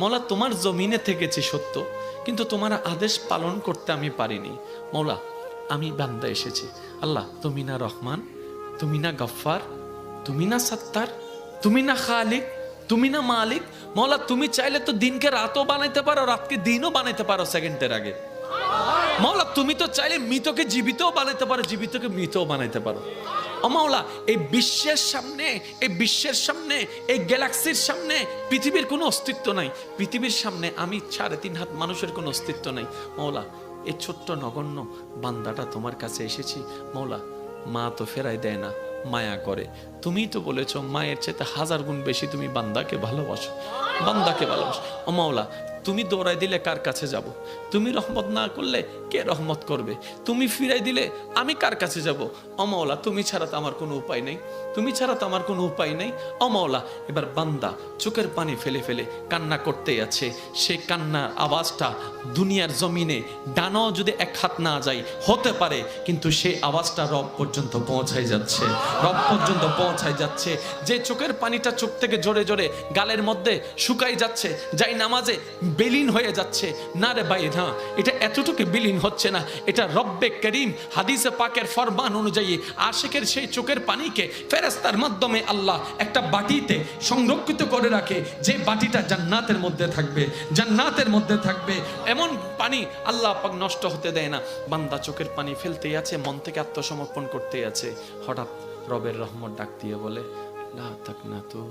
মৌলা তোমার জমিনে থেকেছি সত্য, কিন্তু তোমার আদেশ পালন করতে আমি পারিনি। মৌলা আমি বান্দা এসেছি, আল্লাহ তুমি না রহমান, তুমি না গফফার, তুমি না সত্তার, তুমি না খালিক, তুমি না মালিক। মৌলা তুমি চাইলে তো দিনকে রাতও বানাইতে পারো, রাতকে দিনও বানাইতে পারো সেকেন্ডের আগে। মৌলা তুমি তো চাইলে মৃতকে জীবিতও বানাইতে পারো, জীবিতকে মৃতও বানাইতে পারো। ও মাওলা, এই বিশ্বের সামনে, এই বিশ্বের সামনে, এই গ্যালাক্সির সামনে পৃথিবীর কোনো অস্তিত্ব নাই। পৃথিবীর সামনে আমি 3.5 হাত মানুষের কোনো অস্তিত্ব নাই। মৌলা এই ছোট্ট নগণ্য বান্দাটা তোমার কাছে এসেছি। মৌলা মা তো ফেরাই দেয় না, মায়া করে। তুমিই তো বলেছো মায়ের চাইতে 1000 গুণ বেশি তুমি বান্দাকে ভালোবাসো, বান্দাকে ভালোবাসো। ও মাওলা তুমি দৌড়াই দিলে কার কাছে যাব? তুমি রহমত না করলে কে রহমত করবে? তুমি ফিরাই দিলে আমি কার কাছে যাব? ও মাওলা তুমি ছাড়া তো আমার কোনো উপায় নেই, তুমি ছাড়া তো আমার কোনো উপায় নেই। ও মাওলা এবার বান্দা চোখের পানি ফেলে ফেলে কান্না করতেই আছে। সেই কান্নার আওয়াজটা দুনিয়ার জমিনে ডানাও যদি 1 হাত না যায় হতে পারে, কিন্তু সেই আওয়াজটা রব পর্যন্ত পৌঁছায় যাচ্ছে, রব পর্যন্ত পৌঁছায় যাচ্ছে। যে চোখের পানিটা চোখ থেকে জোরে জোরে গালের মধ্যে শুকাই যাচ্ছে, যাই নামাজে বিলীন হয়ে যাচ্ছে। না রে ভাই, না, এটা এতটুকু বিলীন হচ্ছে না, এটা রব্বে করিম হাদিসে পাকের ফরমান অনুযায়ী আশিকের সেই চোখের পানিকে ফেরেশতার মাধ্যমে আল্লাহ একটা বাটিতে সংরক্ষিত করে রাখে, যে বাটিটা জান্নাতের মধ্যে থাকবে, জান্নাতের মধ্যে থাকবে। এমন পানি আল্লাহ পাক নষ্ট হতে দেয় না। বান্দা চোখের পানি ফেলতেই আছে, মন থেকে আত্মসমর্পণ করতেই আছে। হঠাৎ রবের রহমত ডাক দিয়ে বলে, লা তাকনাতু